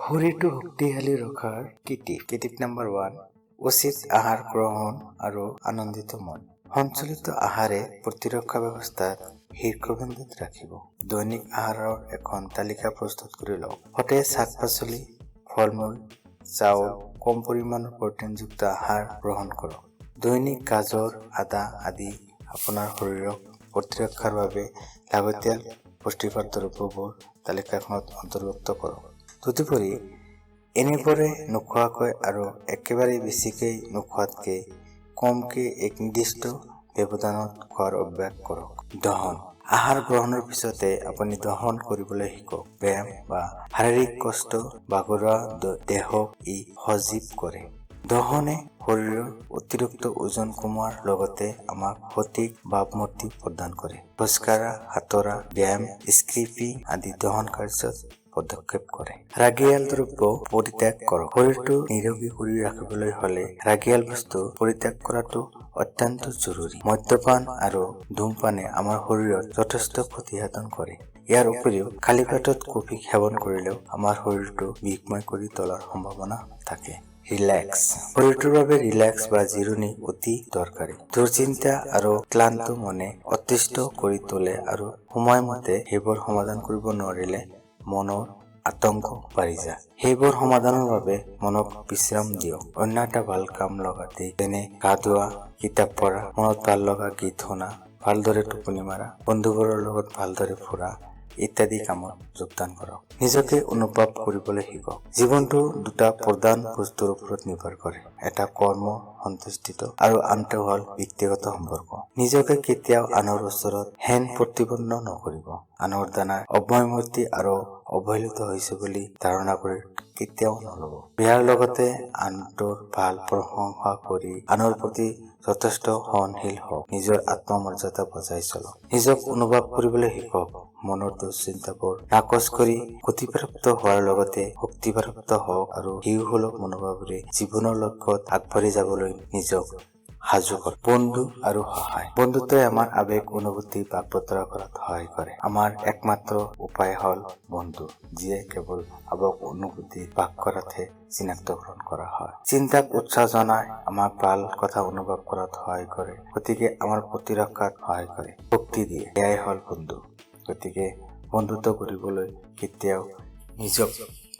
শৰীৰটো শক্তিশালী ৰখাৰ কৃতিপ নম্বৰ 1, উচিত আহাৰ গ্ৰহণ আৰু আনন্দিত মন। সঞ্চালিত আহাৰে প্ৰতিৰক্ষা ব্যৱস্থাত শীৰ্ষবিন্দুত ৰাখিব। দৈনিক আহাৰৰ এখন তালিকা প্ৰস্তুত কৰি লওক। সতেজ শাক-পাচলি, ফল-মূল, চাউল, কম পৰিমাণৰ প্ৰটিনযুক্ত আহাৰ গ্ৰহণ কৰক। দৈনিক গাজৰ, আদা আদি আপোনাৰ শৰীৰক প্ৰতিৰক্ষাৰ বাবে লাগতিয়াল পুষ্টিকৰ দ্ৰব্যবোৰ তালিকাখনত অন্তৰ্ভুক্ত কৰক। তদুপৰি এনেদৰে নোখোৱাকৈ আৰু একেবাৰে বেছিকৈ নোখোৱাতকৈ কমকৈ এক নিৰ্দিষ্ট ব্যৱধানত খোৱাৰ অভ্যাস কৰক। দহন। আহাৰ গ্ৰহণৰ পিছতে আপুনি দহন কৰিবলৈ শিকক। ব্যায়াম বা শাৰীৰিক কষ্ট বাগৰুৱা দেহক ই সজীৱ কৰে। দহনে শৰীৰৰ অতিৰিক্ত ওজন কমোৱাৰ লগতে আমাক সঠিক ভাৱমূৰ্তি প্ৰদান কৰে। খোজকাঢ়া, সাঁতোৰা, ব্যায়াম, স্কিপিং আদি দহন কাৰ্যত পদক্ষেপ কৰে। ৰাগিয়াল দ্ৰব্য পৰিত্যাগ কৰক। শৰীৰটো নিৰোগী কৰি ৰাখিবলৈ হলে ৰাগিয়াল বস্তু পৰিত্যাগ কৰাটো অত্যন্ত জৰুৰী। মদ্যপান আৰু ধূমপানে আমাৰ শৰীৰত যথেষ্ট ক্ষতিসাধন কৰে। ইয়াৰ উপৰিও খালী পেটত কফি সেৱন কৰিলেও আমাৰ শৰীৰটো বিষময় কৰি তোলাৰ সম্ভাৱনা থাকে। ৰিলেক্স। শৰীৰটোৰ বাবে ৰিলেক্স বা জিৰণি অতি দৰকাৰী। দুশ্চিন্তা আৰু ক্লান্ত মনে অতিষ্ঠ কৰি তোলে আৰু সময়মতে সেইবোৰ সমাধান কৰিব নোৱাৰিলে মনৰ আতংক বাঢ়ি যায়। সেইবোৰ সমাধানৰ বাবে মনক বিশ্ৰাম দিয়ক। অন্য এটা ভাল কাম লগা দিশ যেনে গা ধোৱা, কিতাপ পঢ়া, মনত ভাল লগা গীত শুনা, ভালদৰে টোপনি মাৰা, বন্ধুবোৰৰ লগত ভালদৰে ফুৰা ইত্যাদি কামত যোগদান কৰক। নিজকে অনুভৱ কৰিবলৈ শিকক। জীৱনটো দুটা প্ৰধান বস্তুৰ ওপৰত নিৰ্ভৰ কৰে। এটা কৰ্ম সন্তুষ্টিত আৰু আনটো হ'ল ব্যক্তিগত সম্পৰ্ক। নিজকে কেতিয়াও আনৰ ওচৰত হেন প্ৰতিপন্ন নকৰিব। আনৰ দ্বাৰা অভয়মূৰ্তি আৰু অৱহেলিত হৈছে বুলি ধাৰণা কৰি কেতিয়াও নল'ব। বেয়াৰ লগতে আনটোৰ ভাল প্ৰশংসা কৰি আনৰ প্ৰতি যথেষ্ট সহনশীল হওক। নিজৰ আত্মমৰ্যাদা বজাই চলক। নিজক অনুভৱ কৰিবলৈ শিকক। মনৰ দুশ্চিন্তাবোৰ নাকচ কৰি গতিপ্ৰাপ্ত হোৱাৰ লগতে শক্তিপ্ৰাপ্ত হওক আৰু শিশুসুলভ মনোভাৱেৰে জীৱনৰ লক্ষ্যত আগবাঢ়ি যাবলৈ নিজক সাজু কৰক। বন্ধু আৰু সহায়। বন্ধুত্বই আমাৰ আবেগ অনুভূতি ভাগ বতৰা কৰাত সহায় কৰে। আমাৰ একমাত্ৰ উপায় হ'ল বন্ধু, যিয়ে কেৱল আবেগ অনুভূতি ভাগ কৰাতহে চিনাক্তকৰণ কৰা হয়। চিন্তাক উৎসাহ জনাই আমাক ভাল কথা অনুভৱ কৰাত সহায় কৰে। গতিকে আমাৰ প্ৰতিৰক্ষাত সহায় কৰে, শক্তি দিয়ে। এয়াই হ'ল বন্ধু। গতিকে বন্ধুত্ব কৰিবলৈ কেতিয়াও নিজক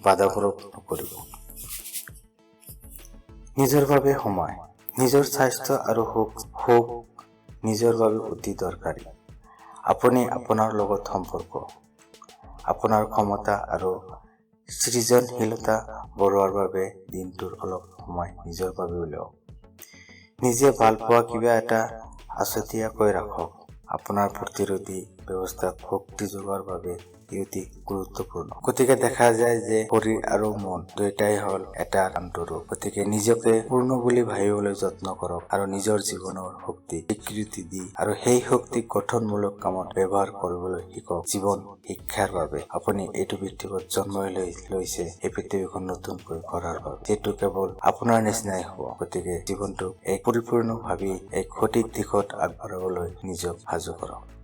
বাধাপ্ৰয়োগ নকৰিব। নিজৰ বাবে সময়। নিজৰ স্বাস্থ্য আৰু সুখ নিজৰ বাবে অতি দৰকাৰী। আপুনি আপোনাৰ লগত সম্পৰ্ক, আপোনাৰ ক্ষমতা আৰু সৃজনশীলতা বঢ়োৱাৰ বাবে দিনটোৰ অলপ সময় নিজৰ বাবে উলিয়াওক। নিজে ভাল পোৱা কিবা এটা আছুতীয়াকৈ ৰাখক। আপোনাৰ প্ৰতিৰোধী ব্যৱস্থাক শক্তি যোগোৱাৰ বাবে ই অতি গুৰুত্বপূৰ্ণ। গতিকে দেখা যায় যে শৰীৰ আৰু মন দুয়োটাই হ'ল এটা আনটোৰ। গতিকে নিজকে পূৰ্ণ বুলি ভাবিবলৈ যত্ন কৰক আৰু নিজৰ জীৱনৰ শক্তিক স্বীকৃতি দি আৰু সেই শক্তিক গঠনমূলক কামত ব্যৱহাৰ কৰিবলৈ শিকক। জীৱন শিক্ষাৰ বাবে আপুনি এইটো পৃথিৱীত জন্ম লৈছে এই পৃথিৱীখন নতুনকৈ গঢ়াৰ বাবে, যিটো কেৱল আপোনাৰ নিচিনাই হ'ব। গতিকে জীৱনটোক এক পৰিপূৰ্ণ ভাবি এক সঠিক দিশত আগবঢ়াবলৈ নিজক সাজু কৰক।